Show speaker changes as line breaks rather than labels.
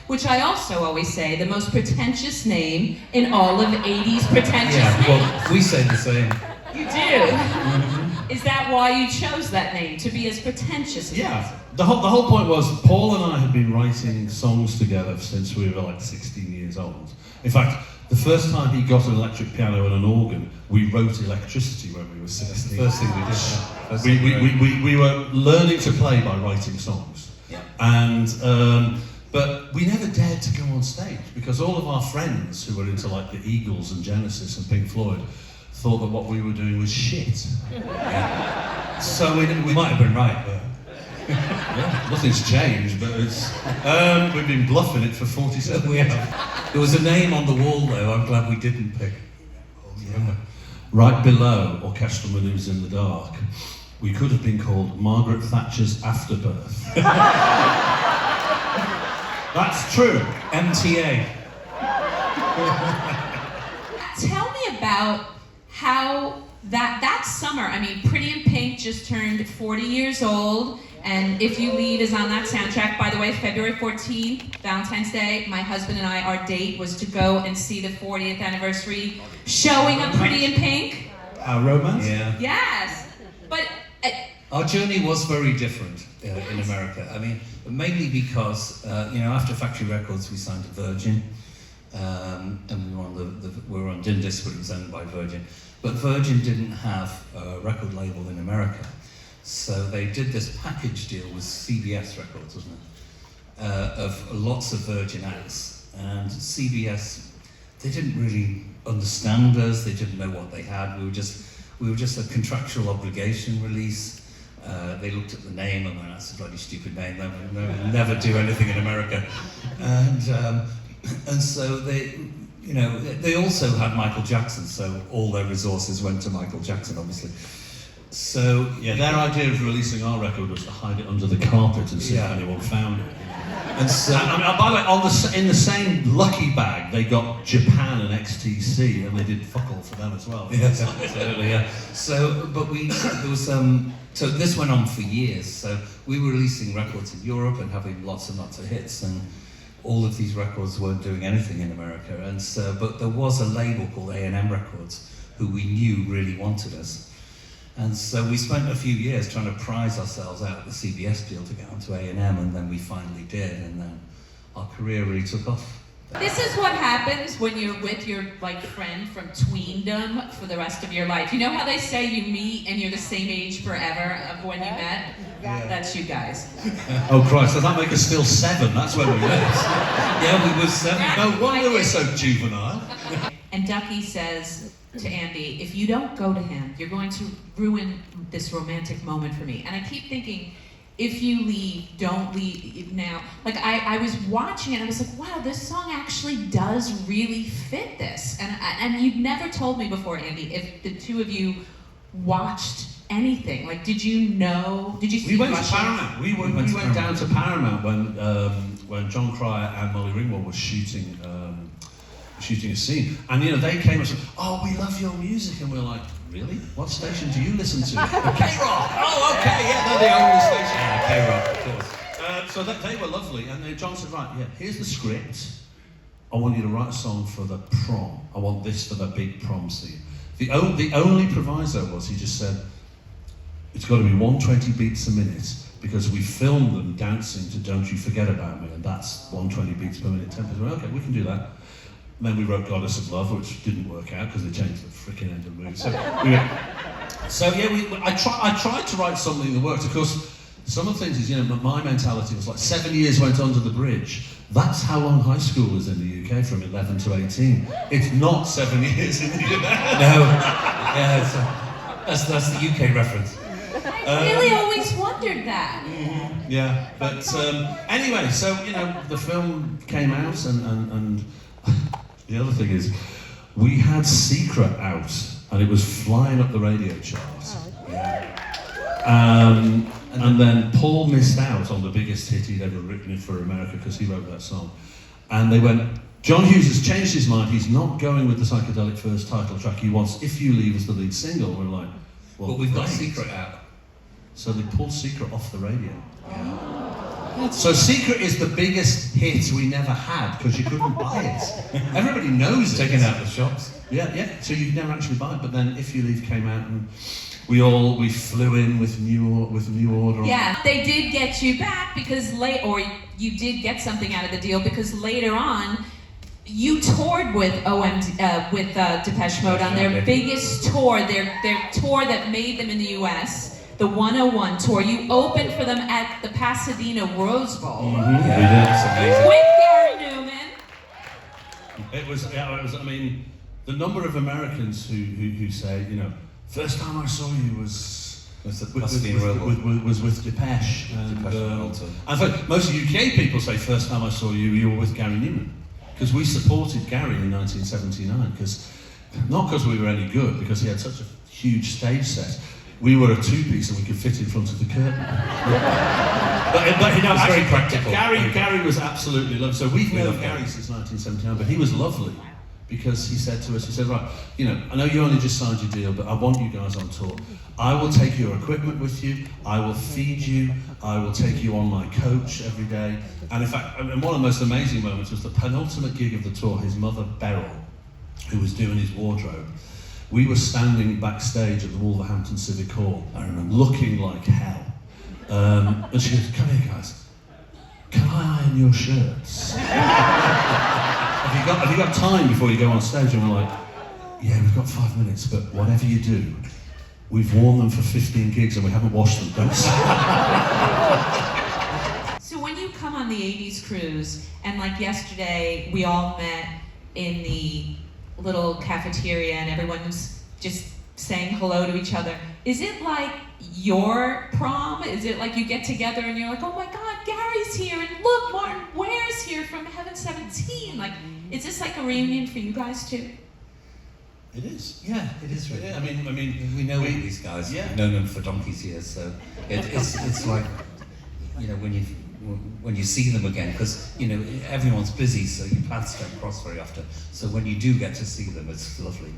which I also always say the most pretentious name in all of 80s pretentious names.
Well, we say the same.
You do? Is that why you chose that name, to be as pretentious as possible?
The whole point was Paul and I had been writing songs together since we were like 16 years old. In fact, the first time he got an electric piano and an organ, we wrote Electricity when we were 16.
First thing we did.
We were learning to play by writing songs.
Yeah.
And but we never dared to go on stage because all of our friends who were into like the Eagles and Genesis and Pink Floyd thought that what we were doing was shit.
Yeah.
So we
might have been right, but
yeah, nothing's changed, but it's we've been bluffing it for 47
we
years.
have. There was a name on the wall though, I'm glad we didn't pick.
Yeah. Right below Orchestral Manoeuvres in the Dark, we could have been called Margaret Thatcher's Afterbirth. That's true.
MTA.
Tell me about how that summer, I mean, Pretty in Pink just turned 40 years old, and If You Leave is on that soundtrack. By the way, February 14th, Valentine's Day, my husband and I, our date was to go and see the 40th anniversary showing of Pretty in Pink.
Our romance?
Yeah.
Yes, but...
Our journey was very different in America. I mean, mainly because, after Factory Records, we signed to Virgin, and we were on Din Disc, but it was owned by Virgin. But Virgin didn't have a record label in America, so they did this package deal with CBS Records, wasn't it? Of lots of Virgin acts, and CBS, they didn't really understand us. They didn't know what they had. We were just a contractual obligation release. They looked at the name and went, that's a bloody stupid name, they'll never do anything in America. And so they also had Michael Jackson, so all their resources went to Michael Jackson, obviously. So
yeah, their idea of releasing our record was to hide it under the carpet and see if anyone found it.
And so,
by the way, in the same lucky bag, they got Japan and XTC, and they did fuck all for them as well.
Yes, absolutely, yeah. So, but there was so this went on for years. So we were releasing records in Europe and having lots and lots of hits, and all of these records weren't doing anything in America. And so, but there was a label called A&M Records who we knew really wanted us. And so we spent a few years trying to prize ourselves out of the CBS deal to get onto A&M, and then we finally did, and then our career really took off.
This is what happens when you're with your friend from tweendom for the rest of your life. You know how they say you meet and you're the same age forever of when you met?
Yeah.
That's you guys.
Oh Christ, does that make us still 7? That's when we met.
Yeah, we were 7.
No wonder we're so juvenile.
And Ducky says to Andy, if you don't go to him, you're going to ruin this romantic moment for me. And I keep thinking, if you leave, don't leave now. I was watching it, and I was like, wow, this song actually does really fit this. And you'd never told me before, Andy, if the two of you watched anything. Did you know? Did you see?
We went to Paramount. We went down to Paramount when John Cryer and Molly Ringwald were shooting a scene, and they came and said, "Oh, we love your music," and we're like, "Really? What station do you listen to?" K-Rock. Oh, okay, yeah, they're the only station.
Yeah, K-Rock, of course.
So they were lovely, and then John said, "Right, yeah, here's the script. I want you to write a song for the prom. I want this for the big prom scene." The only proviso was he just said, "It's got to be 120 beats a minute." Because we filmed them dancing to Don't You Forget About Me, and that's 120 beats per minute tempo. Well, okay, we can do that. And then we wrote Goddess of Love, which didn't work out because they changed the freaking end of the movie. I tried to write something that worked. Of course, some of the things is, my mentality was 7 years went under the bridge. That's how long high school is in the UK, from 11 to 18. It's not 7 years in the US.
No, yeah, that's the UK reference.
I really always wondered that.
Mm-hmm. Yeah, but anyway, so the film came out, and the other thing is, we had Secret out, and it was flying up the radio charts. And then Paul missed out on the biggest hit he'd ever written for America because he wrote that song. And they went, John Hughes has changed his mind. He's not going with the psychedelic first title track. He wants If You Leave as the lead single. And we're like, well,
but we've got Secret out.
So they pulled Secret off the radio.
Yeah.
So Secret is the biggest hit we never had because you couldn't buy it. Everybody knows it.
Taken out the shops.
Yeah. So you never actually buy it. But then If You Leave came out and we flew in with new order.
Yeah, they did get you back because you did get something out of the deal because later on you toured with OMD with Depeche Mode on their biggest tour, their tour that made them in the U.S. The 101 tour. You opened for them at the Pasadena Rose Bowl.
Mm-hmm.
Yeah,
With Gary Numan.
It was. I mean, the number of Americans who say, first time I saw you was with Depeche. In fact, most UK people say first time I saw you were with Gary Numan. Because we supported Gary in 1979. Not because we were any good, because he had such a huge stage set. We were a two-piece and we could fit in front of the curtain. but
It's very practical.
Gary was absolutely lovely. So we've known Gary since 1979, but he was lovely. Because he said to us, right, I know you only just signed your deal, but I want you guys on tour. I will take your equipment with you, I will feed you, I will take you on my coach every day. And in fact, one of the most amazing moments was the penultimate gig of the tour, his mother, Beryl, who was doing his wardrobe. We were standing backstage at the Wolverhampton Civic Hall, I remember, looking like hell. And she goes, come here guys, can I iron your shirts? Have you got time before you go on stage? And we're like, yeah, we've got 5 minutes, but whatever you do, we've worn them for 15 gigs and we haven't washed them, don't
So when you come on the 80s cruise, and like yesterday, we all met in the little cafeteria and everyone was just saying hello to each other, is it like your prom? Is it like you get together and you're like, oh my God, Gary's here, and look, Martin Ware's here from Heaven 17. Like, is this like a reunion for you guys too?
It is.
Yeah, it is really.
Yeah, I mean,
we know all these guys.
Yeah.
We've known them for donkey's years, so it's like, when you see them again, because everyone's busy, so your paths don't cross very often. So when you do get to see them, it's lovely.